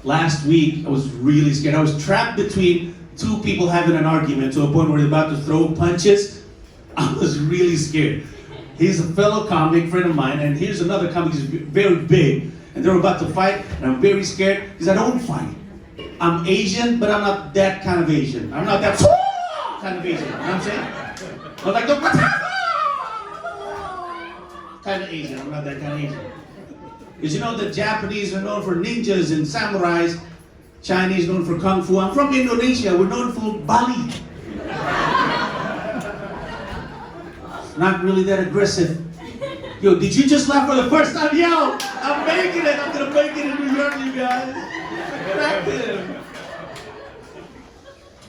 last week I was really scared. I was trapped between two people having an argument to a point where they're about to throw punches. I was really scared. He's a fellow comic friend of mine, and here's another comic who's very big, and they're about to fight, and I'm very scared because I don't fight. I'm Asian, but I'm not that kind of Asian. I'm not that kind of Asian. You know what I'm saying? I'm like the kind of Asian. I'm not that kind of Asian. Because you know the Japanese are known for ninjas and samurais. Chinese known for kung fu. I'm from Indonesia. We're known for Bali. Not really that aggressive. Yo, did you just laugh for the first time? Yo, I'm making it. I'm gonna make it in New York, you guys. Cracked him.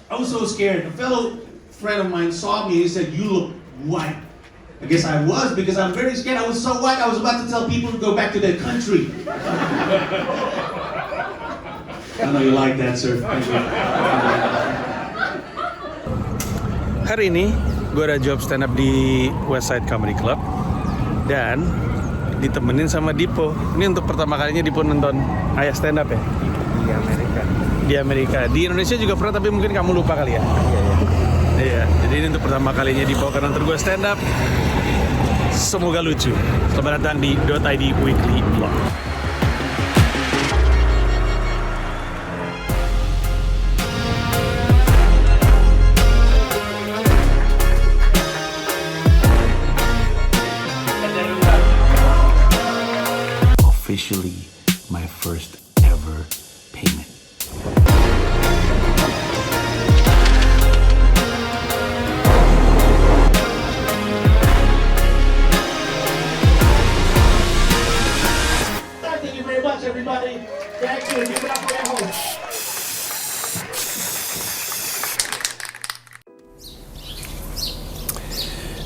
I was so scared. A fellow friend of mine saw me and he said, "You look white." I guess I was, because I'm very scared. I was so white, I was about to tell people to go back to their country. I know you like that, sir. Thank you. Hari ini gue ada job stand up di Westside Comedy Club dan ditemenin sama Dipo. Ini untuk pertama kalinya Dipo nonton Ayah stand up ya? Di Amerika. Di Amerika. Di Indonesia juga pernah, tapi mungkin kamu lupa kali ya? Iya. Jadi ini untuk pertama kalinya Dipo akan nonton gue stand up. Semoga lucu. Selamat datang di .id Weekly Vlog. Officially my first ever payment. Thank you very much, everybody. Thank you. Give it up for your host.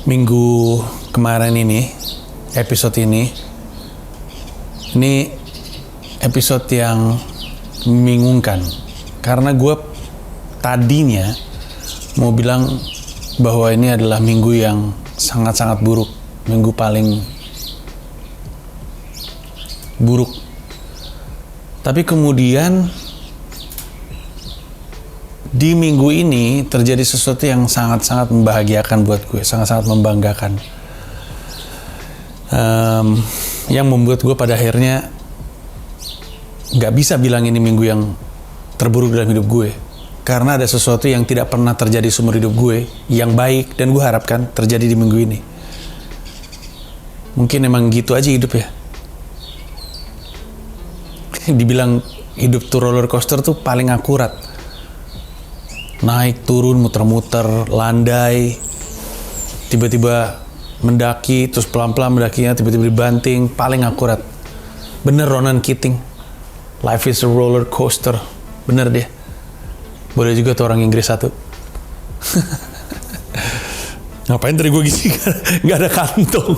Minggu kemarin ini, episode ini episode yang membingungkan karena gue tadinya mau bilang bahwa ini adalah minggu yang sangat-sangat buruk, minggu paling buruk. Tapi kemudian di minggu ini terjadi sesuatu yang sangat-sangat membahagiakan buat gue, sangat-sangat membanggakan. Yang membuat gue pada akhirnya gak bisa bilang ini minggu yang terburuk dalam hidup gue, karena ada sesuatu yang tidak pernah terjadi seumur hidup gue yang baik dan gue harapkan terjadi di minggu ini. Mungkin emang gitu aja hidup ya. Dibilang hidup tuh roller coaster tuh paling akurat, naik turun muter-muter landai, tiba-tiba mendaki, terus pelan-pelan mendakinya, tiba-tiba dibanting, paling akurat. Bener Ronan Keating, life is a roller coaster. Bener dia. Boleh juga tuh orang Inggris satu. Ngapain dari gue gini? Gak ada kantong.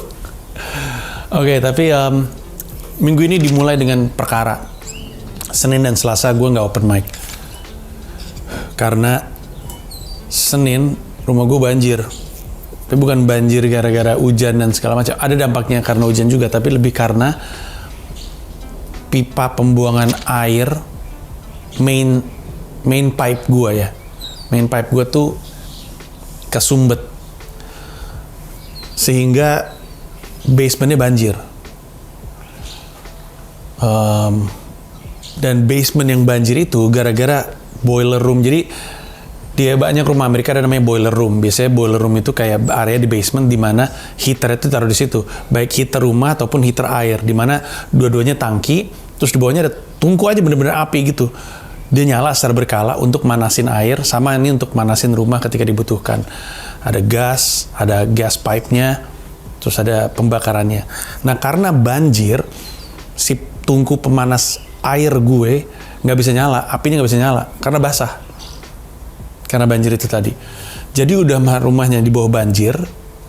Oke, tapi minggu ini dimulai dengan perkara. Senin dan Selasa gue gak open mic. Karena Senin rumah gue banjir. Tapi bukan banjir gara-gara hujan dan segala macam. Ada dampaknya karena hujan juga, tapi lebih karena pipa pembuangan air main pipe gua ya. Main pipe gua tuh kesumbet. Sehingga basementnya banjir. Dan basement yang banjir itu gara-gara boiler room. Jadi dia banyak rumah Amerika ada namanya boiler room. Biasanya boiler room itu kayak area di basement di mana heater itu taruh di situ. Baik heater rumah ataupun heater air, di mana dua-duanya tangki, terus di bawahnya ada tungku aja bener-bener api gitu. Dia nyala secara berkala untuk manasin air, sama ini untuk manasin rumah ketika dibutuhkan. Ada gas pipe-nya, terus ada pembakarannya. Nah, karena banjir, si tungku pemanas air gue nggak bisa nyala, apinya nggak bisa nyala karena basah. Karena banjir itu tadi. Jadi udah rumahnya di bawah banjir,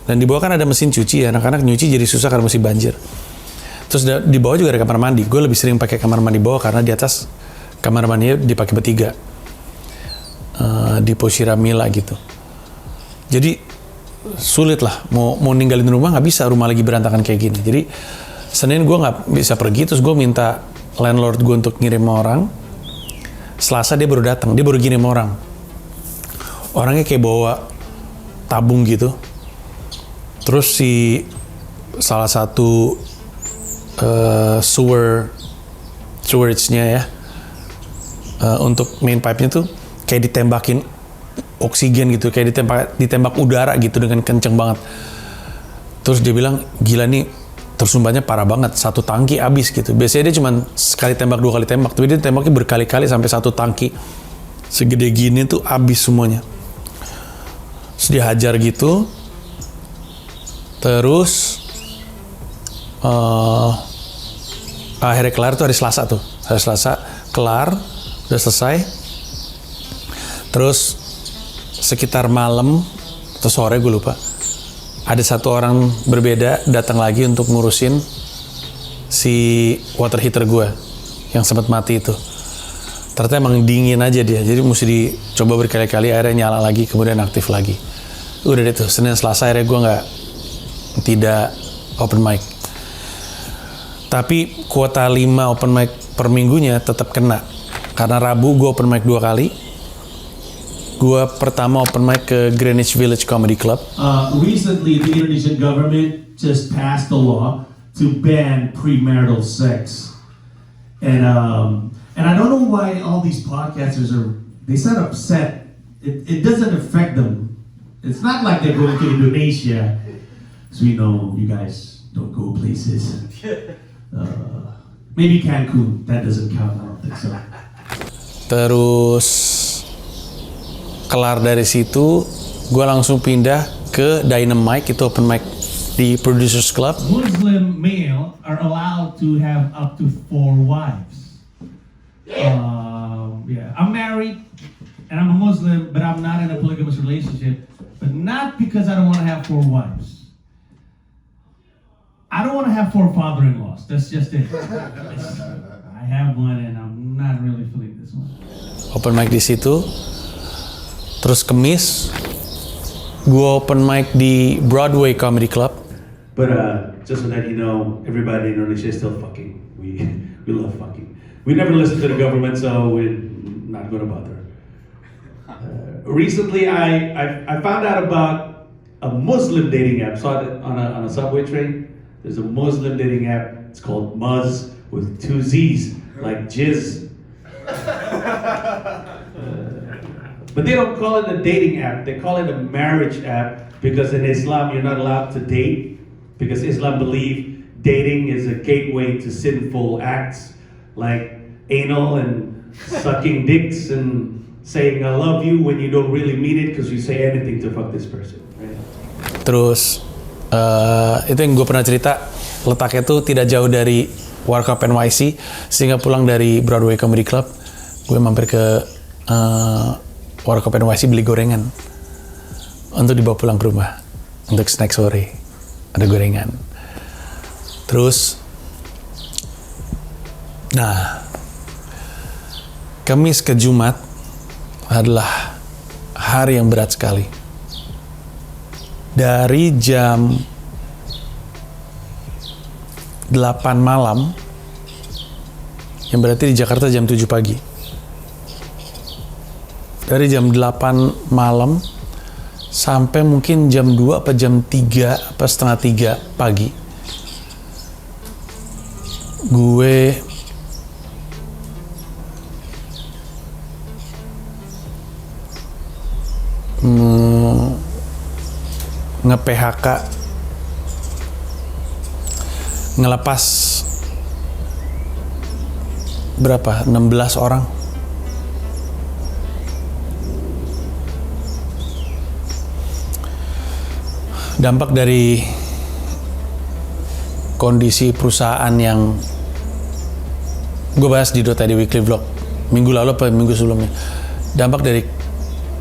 dan di bawah kan ada mesin cuci ya, anak-anak nyuci jadi susah karena masih banjir. Terus di bawah juga ada kamar mandi. Gue lebih sering pakai kamar mandi bawah karena di atas kamar mandinya dipakai bertiga. Di Poshiramila gitu. Jadi sulit lah, mau ninggalin rumah nggak bisa, rumah lagi berantakan kayak gini. Jadi Senin gue nggak bisa pergi, terus gue minta landlord gue untuk ngirim orang Selasa dia baru datang, dia baru gini sama orang. Orangnya kayak bawa tabung gitu. Terus si salah satu sewerage-nya ya, untuk main pipe-nya tuh kayak ditembakin oksigen gitu, kayak ditembak udara gitu dengan kenceng banget. Terus dia bilang, gila nih tersumbatnya parah banget, 1 tangki habis gitu. Biasanya dia cuma sekali tembak, 2 kali tembak, tapi dia tembaknya berkali-kali sampai 1 tangki segede gini tuh habis semuanya. Terus dia hajar gitu. Terus akhirnya kelar tuh hari Selasa tuh. Hari Selasa kelar, udah selesai. Terus sekitar malam atau sore gue lupa, ada 1 orang berbeda datang lagi untuk ngurusin si water heater gue yang sempat mati itu. Ternyata emang dingin aja dia, jadi mesti dicoba berkali-kali, akhirnya nyala lagi, kemudian aktif lagi. Udah deh tuh, Senin Selasa akhirnya gue tidak open mic. Tapi kuota 5 open mic per minggunya tetap kena. Karena Rabu gue open mic 2 kali. Gue pertama open mic ke Greenwich Village Comedy Club. Recently, the Indonesian government just passed a law to ban premarital sex, and I don't know why all these podcasters they sound upset. It doesn't affect them. It's not like they're going to Indonesia, so we know you guys don't go places. Maybe Cancun, that doesn't count. I don't think so. Terus kelar dari situ, gue langsung pindah ke Dynamite, itu open mic di Producers Club. Muslim male are allowed to have up to 4 wives. Yeah, I'm married and I'm a Muslim, but I'm not in a polygamous relationship. But not because I don't want to have 4 wives. I don't want to have 4 father-in-laws. That's just it. I have one and I'm not really feeling this one. Open mic di situ. Terus Kemis, gue open mic di Broadway Comedy Club. But just so that you know, everybody in Indonesia is still fucking. We love fucking. We never listen to the government, so we're not gonna bother. Recently, I found out about a Muslim dating app. Saw it on a subway train. There's a Muslim dating app. It's called Muzz with 2 Z's, like jizz. But they don't call it a dating app. They call it a marriage app because in Islam you're not allowed to date because Islam believe dating is a gateway to sinful acts like anal and sucking dicks and saying I love you when you don't really mean it because you say anything to fuck this person. Right? Terus itu yang gue pernah cerita, letaknya tuh tidak jauh dari Warkop NYC, sehingga pulang dari Broadway Comedy Club, gue mampir ke Warkop NYC beli gorengan untuk dibawa pulang ke rumah untuk snack sore, ada gorengan. Terus nah, Kamis ke Jumat adalah hari yang berat sekali. Dari jam 8 malam, yang berarti di Jakarta jam 7 pagi. Dari jam 8 malam sampai mungkin jam 2 apa jam 3 apa setengah 3 pagi, gue nge-PHK, ngelepas berapa? 16 orang. Dampak dari kondisi perusahaan yang gue bahas di Dota di Weekly Vlog minggu lalu apa minggu sebelumnya. Dampak dari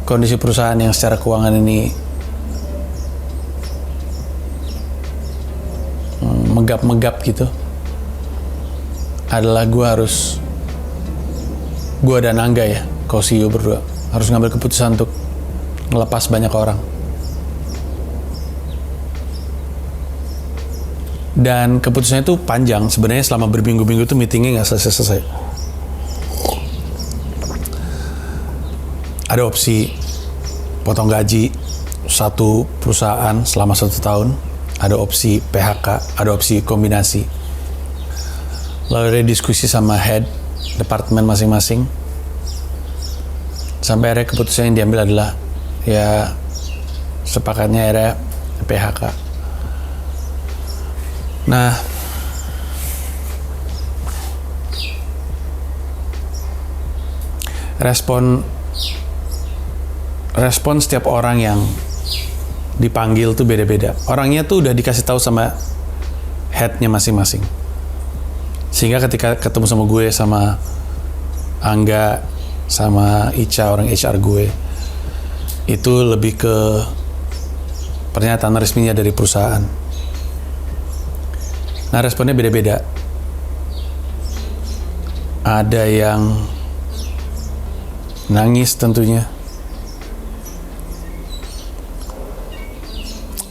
kondisi perusahaan yang secara keuangan ini megap-megap gitu adalah gue dan Angga ya, co-CEO berdua harus ngambil keputusan untuk ngelepas banyak orang. Dan keputusannya itu panjang, sebenarnya selama berminggu-minggu itu meetingnya nggak selesai-selesai. Ada opsi potong gaji satu perusahaan selama 1 tahun, ada opsi PHK, ada opsi kombinasi. Lalu ada diskusi sama head departemen masing-masing, sampai akhirnya keputusan yang diambil adalah ya sepakatnya akhirnya PHK. Nah, respon setiap orang yang dipanggil tuh beda-beda. Orangnya tuh udah dikasih tahu sama headnya masing-masing. Sehingga ketika ketemu sama gue, sama Angga, sama Ica, orang HR gue, itu lebih ke pernyataan resminya dari perusahaan. Nah, responnya beda-beda. Ada yang nangis tentunya.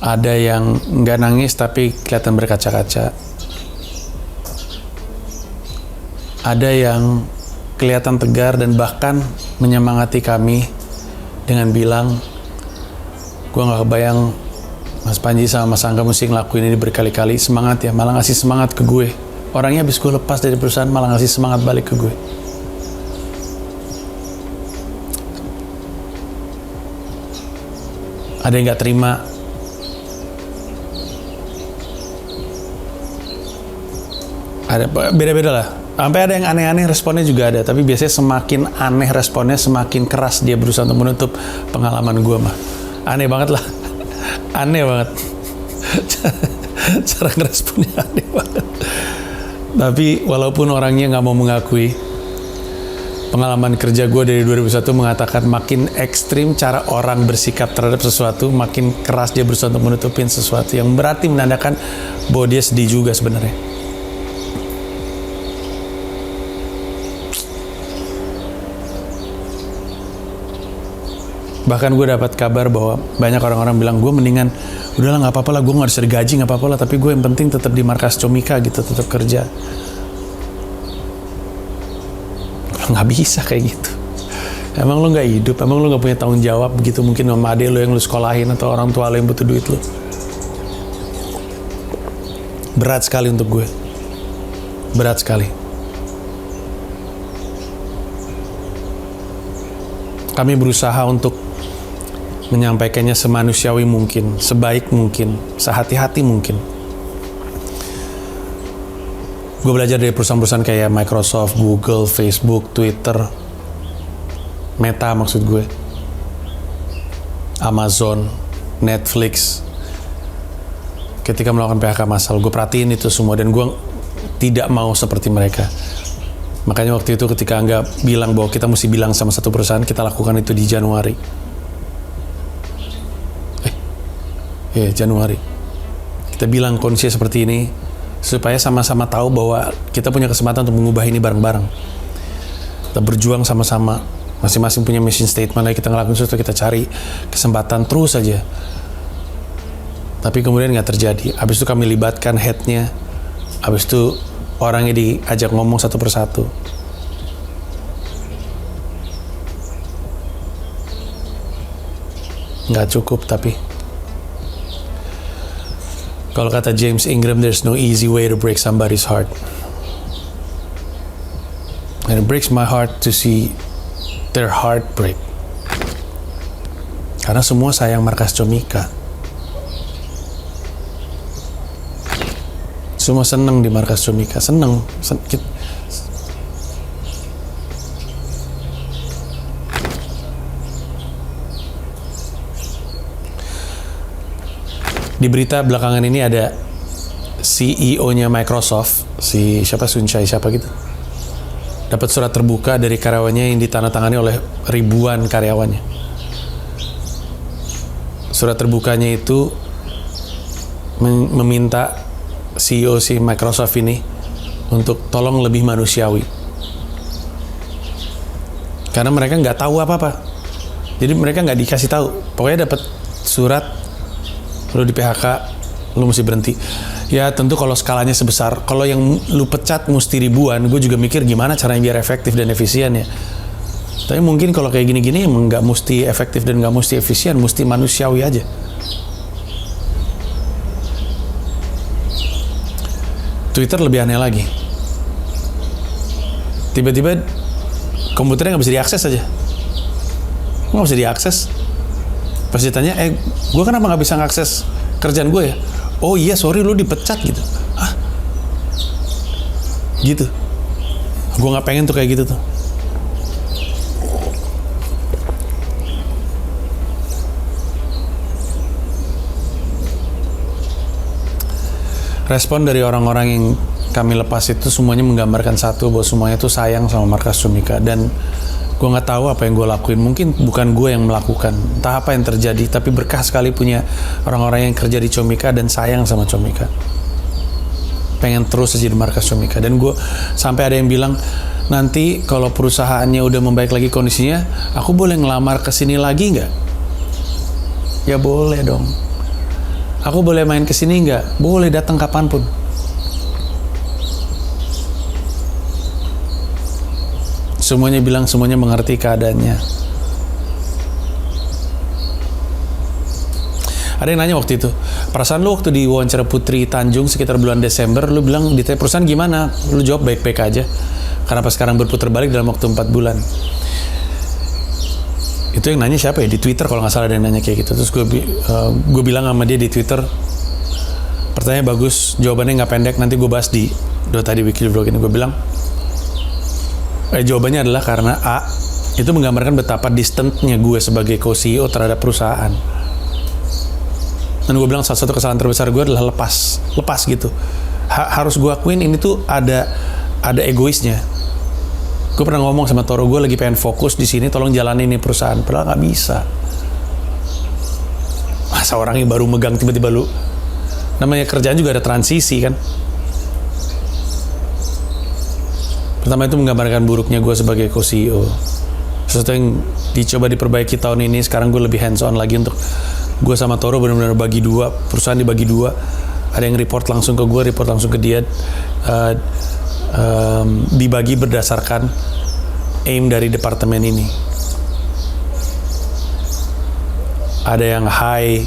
Ada yang nggak nangis tapi kelihatan berkaca-kaca. Ada yang kelihatan tegar dan bahkan menyemangati kami dengan bilang, gue nggak kebayang Mas Panji sama Mas Angga mesti ngelakuin ini berkali-kali. Semangat ya, malah ngasih semangat ke gue. Orangnya habis gue lepas dari perusahaan malah ngasih semangat balik ke gue. Ada yang nggak terima. Ada beda-beda lah. Sampai ada yang aneh-aneh responnya juga ada. Tapi biasanya semakin aneh responnya, semakin keras dia berusaha untuk menutup pengalaman gue mah. Aneh banget lah. Aneh banget. Cara ngeresponnya aneh banget. Tapi walaupun orangnya nggak mau mengakui, pengalaman kerja gue dari 2001 mengatakan makin ekstrim cara orang bersikap terhadap sesuatu, makin keras dia berusaha untuk menutupin sesuatu, yang berarti menandakan bahwa dia sedih juga sebenarnya. Bahkan gue dapat kabar bahwa banyak orang-orang bilang, gue mendingan udahlah nggak apa-apa lah, gue nggak harus gaji nggak apa-apa lah, tapi gue yang penting tetap di markas Comika gitu, tetap kerja. Nggak bisa kayak gitu. Emang lo nggak hidup, emang lo nggak punya tanggung jawab begitu mungkin sama adik lo yang lo sekolahin atau orang tua lo yang butuh duit lo. Berat sekali untuk gue. Berat sekali. Kami berusaha untuk menyampaikannya semanusiawi mungkin, sebaik mungkin, sehati-hati mungkin. Gue belajar dari perusahaan-perusahaan kayak Microsoft, Google, Facebook, Twitter, Meta maksud gue, Amazon, Netflix. Ketika melakukan PHK massal, gue perhatiin itu semua dan gue tidak mau seperti mereka. Makanya waktu itu ketika Angga bilang bahwa kita mesti bilang sama satu perusahaan, kita lakukan itu di Januari. Januari. Kita bilang kondisi seperti ini supaya sama-sama tahu bahwa kita punya kesempatan untuk mengubah ini bareng-bareng. Kita berjuang sama-sama. Masing-masing punya mission statement, kita ngelakuin sesuatu, kita cari kesempatan terus saja. Tapi kemudian nggak terjadi. Habis itu kami libatkan headnya. Habis itu orangnya diajak ngomong satu persatu. Nggak cukup tapi. Kalau kata James Ingram, there's no easy way to break somebody's heart. And it breaks my heart to see their heart break. Karena semua sayang markas Comika. Semua seneng di markas Comika, seneng. Di berita belakangan ini ada CEO-nya Microsoft, siapa Sunshine siapa gitu, dapat surat terbuka dari karyawannya yang ditandatangani oleh ribuan karyawannya. Surat terbukanya itu meminta CEO si Microsoft ini untuk tolong lebih manusiawi, karena mereka nggak tahu apa-apa. Jadi mereka nggak dikasih tahu. Pokoknya dapat surat, lu di PHK, lu mesti berhenti. Ya tentu kalau skalanya sebesar, kalau yang lu pecat mesti ribuan, gue juga mikir gimana caranya biar efektif dan efisien ya. Tapi mungkin kalau kayak gini-gini emang nggak mesti efektif dan nggak mesti efisien, mesti manusiawi aja. Twitter lebih aneh lagi. Tiba-tiba komputernya nggak bisa diakses aja. Nggak bisa diakses. Pas ditanya, gue kenapa nggak bisa ngakses kerjaan gue ya? Oh iya, sorry, lu dipecat gitu. Hah? Gitu. Gue nggak pengen tuh kayak gitu tuh. Respon dari orang-orang yang kami lepas itu semuanya menggambarkan satu, bahwa semuanya tuh sayang sama markas Comika. Dan gue nggak tahu apa yang gue lakuin. Mungkin bukan gue yang melakukan, entah apa yang terjadi. Tapi berkah sekali punya orang-orang yang kerja di Comika dan sayang sama Comika. Pengen terus aja di markas Comika. Dan gue sampai ada yang bilang, nanti kalau perusahaannya udah membaik lagi kondisinya, aku boleh ngelamar kesini lagi nggak? Ya boleh dong. Aku boleh main kesini nggak? Boleh, datang kapanpun. Semuanya bilang, semuanya mengerti keadaannya. Ada yang nanya waktu itu, perasaan lu waktu di wawancara Putri Tanjung sekitar bulan Desember, lu bilang ditanya perusahaan gimana? Lu jawab baik-baik aja. Karena pas sekarang berputar balik dalam waktu 4 bulan. Itu yang nanya siapa ya? Di Twitter kalau nggak salah ada yang nanya kayak gitu. Terus gue bilang sama dia di Twitter, pertanyaan bagus, jawabannya nggak pendek, nanti gue bahas di Dota di Weekly Vlog ini. Gue bilang, jawabannya adalah karena A, itu menggambarkan betapa distantnya gue sebagai co-CEO terhadap perusahaan. Dan gue bilang salah satu kesalahan terbesar gue adalah lepas gitu. Harus gue akuin ini tuh ada egoisnya. Gue pernah ngomong sama Toro, gue lagi pengen fokus di sini, tolong jalanin ini perusahaan. Padahal nggak bisa. Masa orang yang baru megang tiba-tiba lu, namanya kerjaan juga ada transisi kan. Pertama itu menggambarkan buruknya gue sebagai co-CEO. Sesuatu yang dicoba diperbaiki tahun ini, sekarang gue lebih hands on lagi untuk gue sama Toro benar-benar bagi dua, perusahaan dibagi dua. Ada yang report langsung ke gue, report langsung ke dia. Dibagi berdasarkan aim dari departemen ini. Ada yang high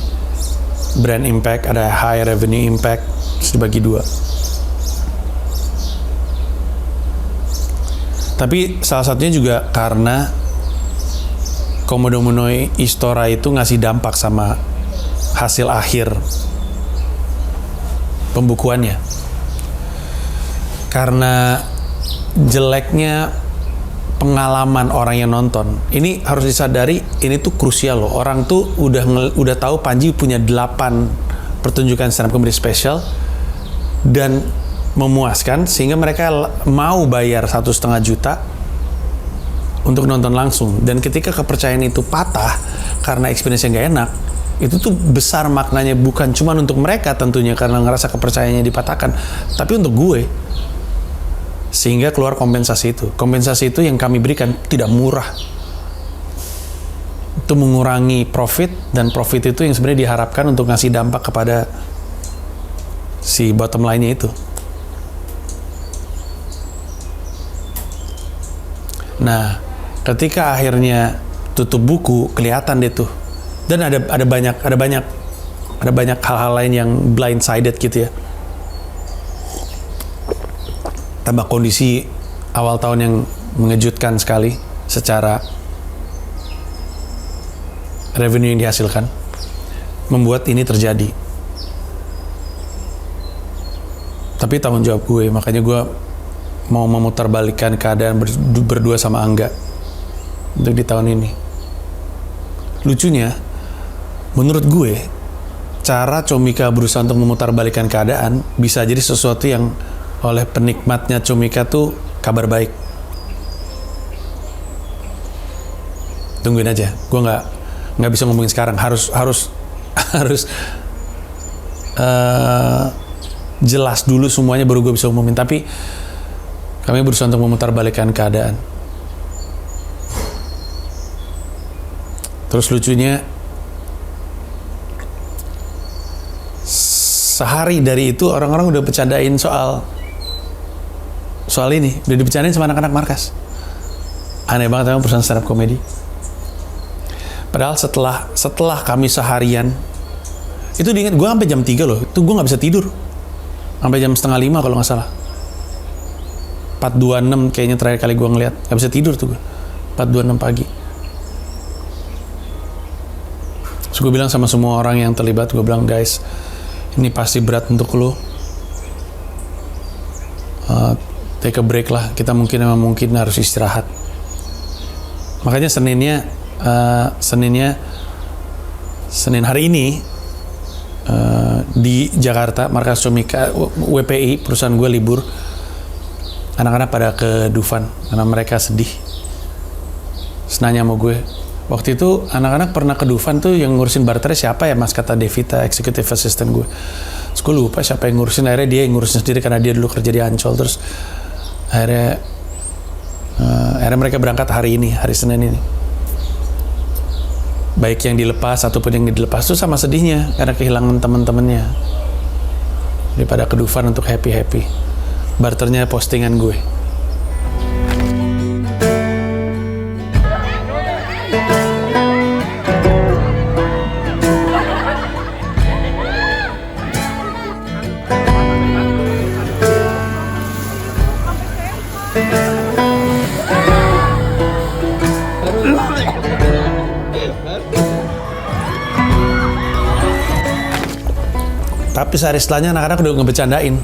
brand impact, ada high revenue impact, terus dibagi dua. Tapi salah satunya juga karena Komodo Monoe Istora itu ngasih dampak sama hasil akhir pembukuannya. Karena jeleknya pengalaman orang yang nonton. Ini harus disadari, ini tuh krusial loh. Orang tuh udah tahu Panji punya 8 pertunjukan stand up comedy special dan memuaskan sehingga mereka mau bayar 1,5 juta untuk nonton langsung. Dan ketika kepercayaan itu patah karena experience yang gak enak, itu tuh besar maknanya, bukan cuma untuk mereka tentunya karena ngerasa kepercayaannya dipatahkan, tapi untuk gue. Sehingga keluar kompensasi itu. Kompensasi itu yang kami berikan tidak murah. Itu mengurangi profit, dan profit itu yang sebenarnya diharapkan untuk ngasih dampak kepada si bottom line-nya itu. Nah, ketika akhirnya tutup buku, kelihatan deh tuh. Dan ada banyak hal-hal lain yang blindsided gitu ya. Tambah kondisi awal tahun yang mengejutkan sekali secara revenue yang dihasilkan, membuat ini terjadi. Tapi tanggung jawab gue, makanya gue mau memutarbalikkan keadaan berdua sama Angga untuk di tahun ini. Lucunya, menurut gue, cara Comika berusaha untuk memutarbalikkan keadaan bisa jadi sesuatu yang oleh penikmatnya Comika tuh kabar baik. Tungguin aja, gue nggak bisa ngomongin sekarang. Harus jelas dulu semuanya baru gue bisa ngomongin. Tapi kami berusaha untuk memutarbalikkan keadaan. Terus lucunya, sehari dari itu orang-orang udah bercandain soal ini, udah dibicarain sama anak-anak markas. Aneh banget emang perusahaan stand up comedy. Padahal setelah kami seharian, itu diingat gue sampai jam 3 loh, itu gue nggak bisa tidur. Sampai jam 4:30 kalau nggak salah. 4:26 kayaknya terakhir kali gue ngeliat, nggak bisa tidur tuh gue. 4:26 pagi. Terus gue bilang sama semua orang yang terlibat, gue bilang, guys, ini pasti berat untuk lo. Take a break lah, kita mungkin harus istirahat. Makanya Senin hari ini di Jakarta, markas Comika, WPI, perusahaan gue libur. Anak-anak pada ke Dufan karena mereka sedih. Senanya sama gue, waktu itu anak-anak pernah ke Dufan tuh, yang ngurusin barternya siapa ya, Mas, kata Devita, executive assistant gue. Terus gue lupa siapa yang ngurusin, akhirnya dia yang ngurusin sendiri karena dia dulu kerja di Ancol. Terus akhirnya mereka berangkat hari Senin ini. Baik yang dilepas ataupun yang dilepas tuh sama sedihnya karena kehilangan teman-temannya. Daripada ke Dufan untuk happy-happy. Barternya postingan gue. Tapi sehari setelahnya anak-anak udah ngebecandain.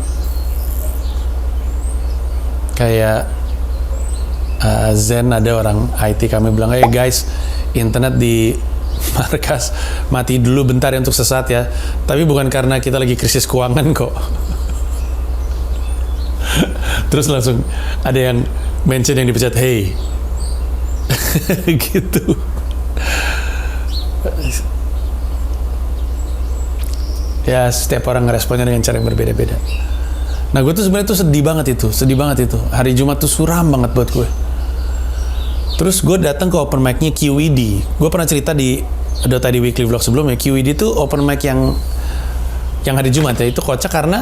Kayak Zen, ada orang IT kami bilang, hey guys, internet di markas mati dulu bentar ya untuk sesaat ya. Tapi bukan karena kita lagi krisis keuangan kok. Terus langsung ada yang mention yang dipecat, hey. Gitu. Ya setiap orang ngeresponnya dengan cara yang berbeda-beda. Nah gue tuh sebenarnya tuh sedih banget itu. Hari Jumat tuh suram banget buat gue. Terus gue datang ke open mic-nya QED. Gue pernah cerita di Dota di Weekly Vlog sebelumnya. QED tuh open mic yang hari Jumat ya. Itu kocak karena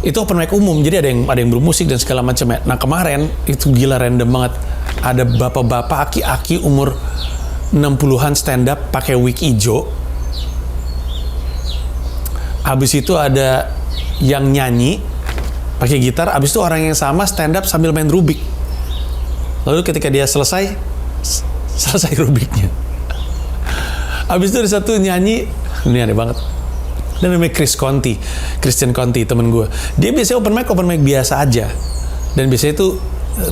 itu open mic umum. Jadi ada yang bermusik dan segala macam ya. Nah kemarin itu gila random banget. Ada bapak-bapak aki-aki umur 60-an stand up pakai wig ijo. Habis itu ada yang nyanyi pakai gitar, habis itu orang yang sama stand up sambil main Rubik. Lalu ketika dia selesai Rubiknya. Habis itu ada satu nyanyi, ini aneh banget. Dan namanya Christian Conti, temen gue. Dia biasanya open mic biasa aja. Dan biasanya itu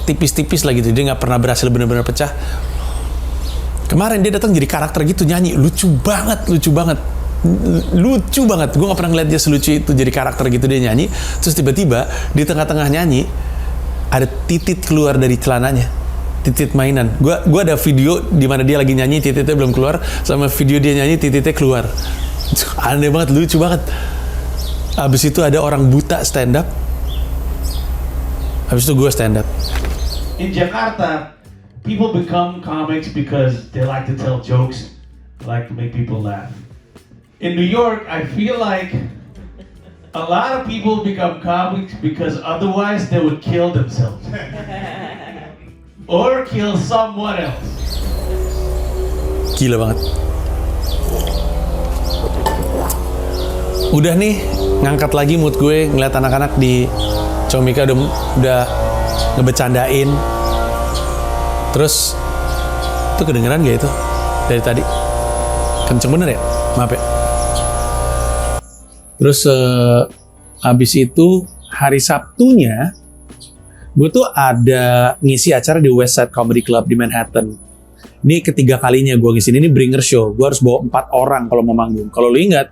tipis-tipis lah gitu, dia nggak pernah berhasil benar-benar pecah. Kemarin dia datang jadi karakter gitu, nyanyi, lucu banget. Gue gak pernah ngeliat dia selucu itu jadi karakter gitu, dia nyanyi. Terus tiba-tiba di tengah-tengah nyanyi ada titit keluar dari celananya, titit mainan. Gue ada video di mana dia lagi nyanyi, tititnya belum keluar, sama video dia nyanyi, tititnya keluar. Aneh banget, lucu banget. Habis itu ada orang buta stand up. Habis itu gue stand up. In Jakarta, people become comics because they like to tell jokes, like to make people laugh. In New York, I feel like a lot of people become comics because otherwise they would kill themselves. Or kill someone else. Gila banget. Udah nih, ngangkat lagi mood gue, ngeliat anak-anak di Comika udah ngebecandain. Terus, itu kedengeran gak itu? Dari tadi? Kenceng bener ya? Maaf ya. Terus habis itu hari Sabtunya gue tuh ada ngisi acara di West Side Comedy Club di Manhattan. Ini ketiga kalinya gue ngisi, ini bringer show. Gue harus bawa 4 orang kalau mau manggung. Kalau lu ingat,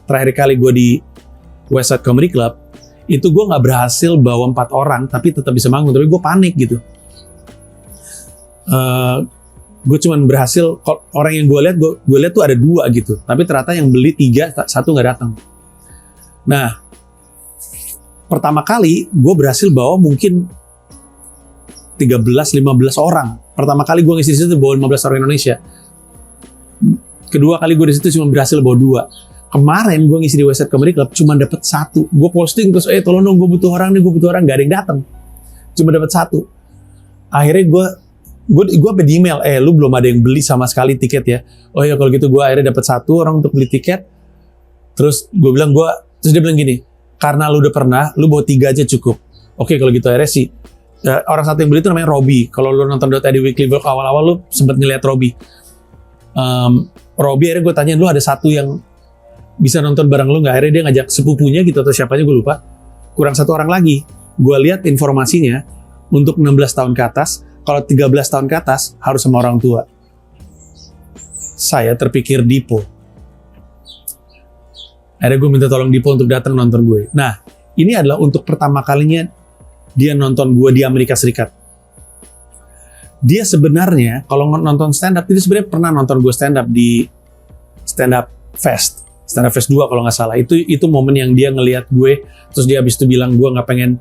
terakhir kali gue di West Side Comedy Club itu gue nggak berhasil bawa 4 orang tapi tetap bisa manggung. Tapi gue panik gitu. Gue cuman berhasil, orang yang gue lihat tuh ada 2 gitu. Tapi ternyata yang beli 3, 1 nggak datang. Nah, pertama kali gue berhasil bawa mungkin 13-15 orang. Pertama kali gue ngisi di situ bawa 15 orang Indonesia. Kedua kali gue di situ cuma berhasil bawa 2. Kemarin gue ngisi di West Side Comedy Club cuma dapet 1. Gue posting terus, tolong dong, gue butuh orang, gak ada yang datang. Cuma dapet 1. akhirnya gue sampai di email, lu belum ada yang beli sama sekali tiket ya. Oh ya kalau gitu gue akhirnya dapat 1 orang untuk beli tiket. Terus gue bilang terus dia bilang gini, karena lu udah pernah, lu bawa 3 aja cukup. Oke kalau gitu akhirnya sih orang satu yang beli itu namanya Robby. Kalau lu nonton Dota di Weekly Vlog awal-awal lu sempet ngeliat Robby. Robby akhirnya gue tanya, lu ada satu yang bisa nonton bareng lu nggak? Akhirnya dia ngajak sepupunya gitu atau siapanya gue lupa. Kurang 1 orang lagi. Gue lihat informasinya untuk 16 tahun ke atas. Kalau 13 tahun ke atas harus sama orang tua. Saya terpikir Dipo. Akhirnya gue minta tolong Dipo untuk datang nonton gue. Nah, ini adalah untuk pertama kalinya dia nonton gue di Amerika Serikat. Dia sebenarnya kalau nonton stand up, dia sebenarnya pernah nonton gue stand up di Stand Up Fest 2 kalau nggak salah. Itu momen yang dia ngelihat gue, terus dia habis itu bilang gue nggak pengen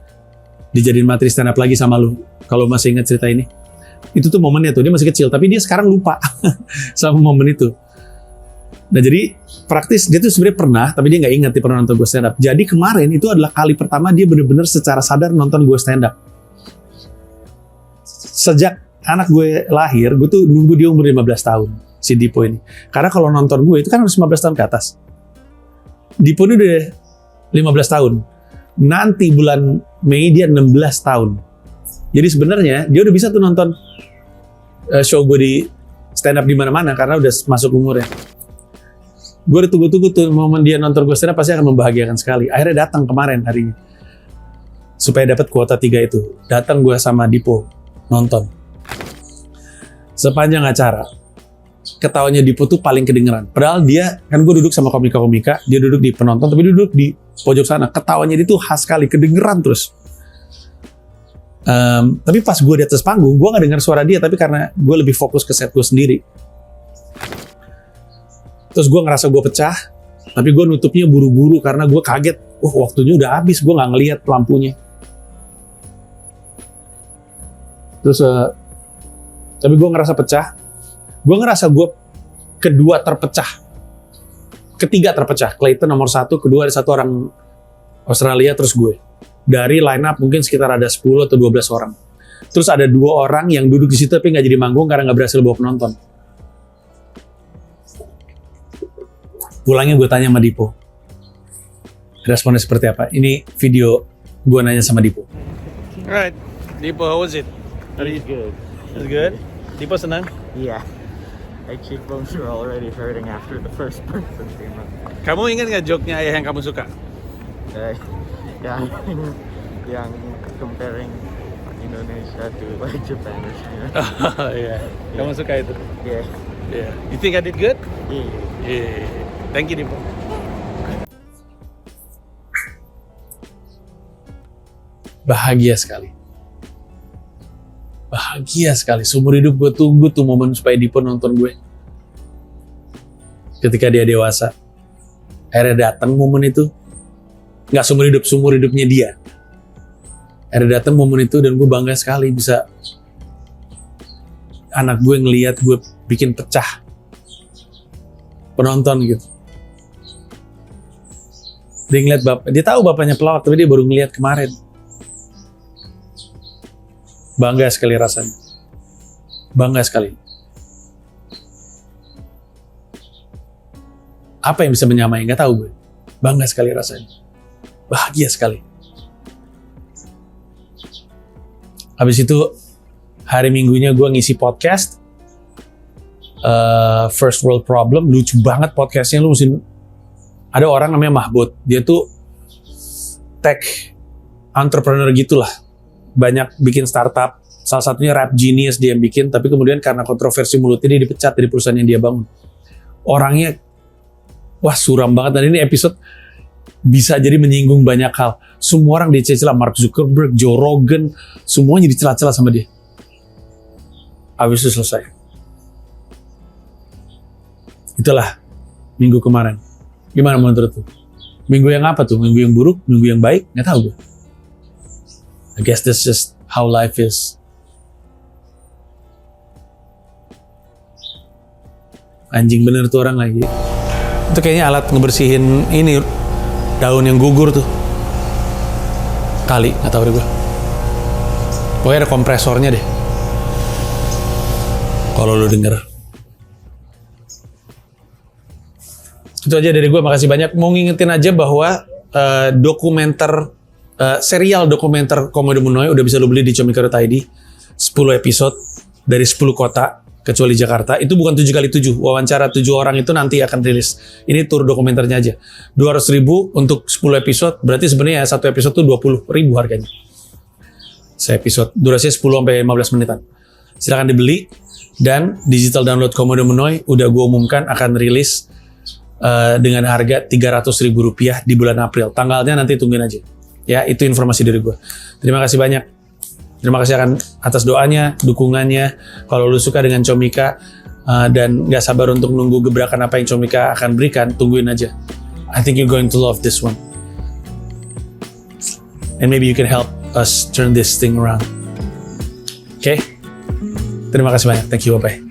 dijadiin materi stand up lagi sama lu. Kalau masih ingat cerita ini, itu tuh momennya tuh dia masih kecil, tapi dia sekarang lupa sama momen itu. Nah jadi praktis dia tuh sebenarnya pernah, tapi dia nggak ingat dia pernah nonton gue stand up. Jadi kemarin itu adalah kali pertama dia benar-benar secara sadar nonton gue stand up. Sejak anak gue lahir, gue tuh nunggu dia umur 15 tahun, si Dipo ini. Karena kalau nonton gue itu kan harus 15 tahun ke atas. Dipo ini udah 15 tahun. Nanti bulan Mei dia 16 tahun. Jadi sebenarnya dia udah bisa tuh nonton show gue di stand up di mana-mana karena udah masuk umurnya. Gue udah tunggu-tunggu tuh momen dia nonton gue stand up, pasti akan membahagiakan sekali. Akhirnya datang kemarin harinya. Supaya dapat kuota 3 itu. Datang gue sama Dipo nonton. Sepanjang acara, ketawanya Dipo tuh paling kedengeran. Padahal dia, kan gue duduk sama komika-komika, dia duduk di penonton, tapi duduk di pojok sana. Ketawanya dia tuh khas sekali, kedengeran terus. Tapi pas gue di atas panggung, gue gak dengar suara dia, tapi karena gue lebih fokus ke set gue sendiri. Terus gue ngerasa gue pecah, tapi gue nutupnya buru-buru karena gue kaget. Waktunya udah habis, gue gak ngeliat lampunya. Terus, tapi gue ngerasa pecah. Gue ngerasa gue kedua terpecah. Ketiga terpecah. Clayton nomor 1, kedua ada 1 orang Australia, terus gue. Dari line up mungkin sekitar ada 10 atau 12 orang. Terus ada 2 orang yang duduk di situ tapi nggak jadi manggung karena nggak berhasil bawa penonton. Pulangnya gue tanya sama Dipo. Responnya seperti apa? Ini video gue nanya sama Dipo. Alright, Dipo, how was it? It's good. It's good? Dipo senang? Yeah. My cheekbones were already hurting after the first person came up. Kamu ingat nggak joke-nya ayah yang kamu suka? Yang comparing Indonesia to like Japan or China. Oh iya, kamu suka itu? Yeah. Yeah. You think I did good? Yeah. Yeah. Thank you, Dipo. Bahagia sekali. Bahagia sekali. Seumur hidup gue tunggu tuh momen supaya Dipo nonton gue. Ketika dia dewasa. Akhirnya datang momen itu. Nggak seumur hidupnya dia. Akhirnya datang momen itu dan gue bangga sekali bisa anak gue ngelihat gue bikin pecah penonton gitu. Dia ngeliat dia tahu bapaknya pelawak tapi dia baru ngeliat kemarin. Bangga sekali rasanya. Bangga sekali. Apa yang bisa menyamai? Nggak tahu gue. Bangga sekali rasanya. Bahagia sekali. Habis itu hari Minggunya gue ngisi podcast First World Problem. Lucu banget podcastnya. Lu mesti ada orang namanya Mahbud. Dia tuh tech entrepreneur gitulah. Banyak bikin startup. Salah satunya Rap Genius dia yang bikin. Tapi kemudian karena kontroversi mulutnya dia dipecat dari perusahaan yang dia bangun. Orangnya wah suram banget. Dan ini episode bisa jadi menyinggung banyak hal. Semua orang dicela-cela, Mark Zuckerberg, Joe Rogan, semuanya dicela-cela sama dia. Habis itu selesai. Itulah minggu kemarin. Gimana menurut lu? Minggu yang apa tuh? Minggu yang buruk? Minggu yang baik? Nggak tahu gue. I guess that's just how life is. Anjing bener tuh orang lagi. Itu kayaknya alat ngebersihin ini daun yang gugur tuh. Kali, nggak tahu deh gue. Pokoknya ada kompresornya deh. kalau lu denger. Itu aja dari gue, makasih banyak. Mau ngingetin aja bahwa serial dokumenter Komodo Menoi udah bisa lu beli di comika.id. 10 episode dari 10 kota kecuali Jakarta. Itu bukan 7x7, wawancara 7 orang itu nanti akan rilis. Ini tur dokumenternya aja. 200.000 untuk 10 episode, berarti sebenarnya satu episode tuh 20.000 harganya. Episode durasinya 10-15 menitan. Silakan dibeli. Dan digital download Komodo Menoi udah gue umumkan akan rilis dengan harga Rp300.000 di bulan April. Tanggalnya nanti tungguin aja. Ya, itu informasi dari gue. Terima kasih banyak. Terima kasih atas doanya, dukungannya. Kalau lu suka dengan Comika dan gak sabar untuk nunggu gebrakan apa yang Comika akan berikan, tungguin aja. I think you're going to love this one. And maybe you can help us turn this thing around. Oke? Terima kasih banyak. Thank you. Bye-bye.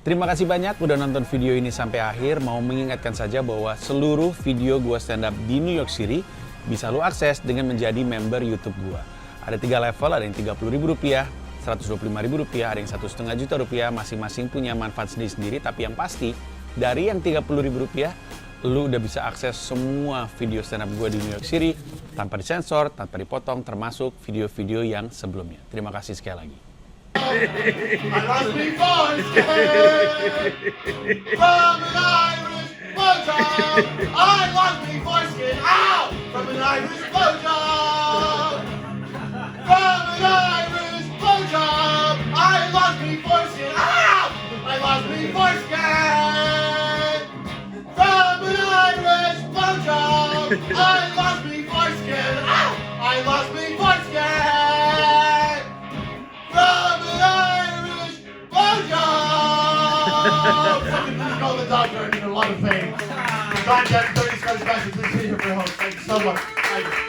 Terima kasih banyak udah nonton video ini sampai akhir. Mau mengingatkan saja bahwa seluruh video gua stand up di New York City bisa lu akses dengan menjadi member YouTube gua. Ada 3 level, ada yang Rp30.000, Rp125.000, ada yang Rp1,5 juta, masing-masing punya manfaat sendiri-sendiri. Tapi yang pasti, dari yang Rp30.000, lu udah bisa akses semua video stand up gua di New York City tanpa disensor, tanpa dipotong, termasuk video-video yang sebelumnya. Terima kasih sekali lagi. I lost me voice from an Irish blowjob. I lost me foreskin out from an Irish blowjob. From an Irish blowjob. I lost me foreskin out. I lost me foreskin from an Irish blowjob. I lost me foreskin out. I lost me foreskin. Please call the doctor. I need a lot of pain. John Jack, 30 Scottish Guys, please sit here for your host. Thank you so much. Thank you.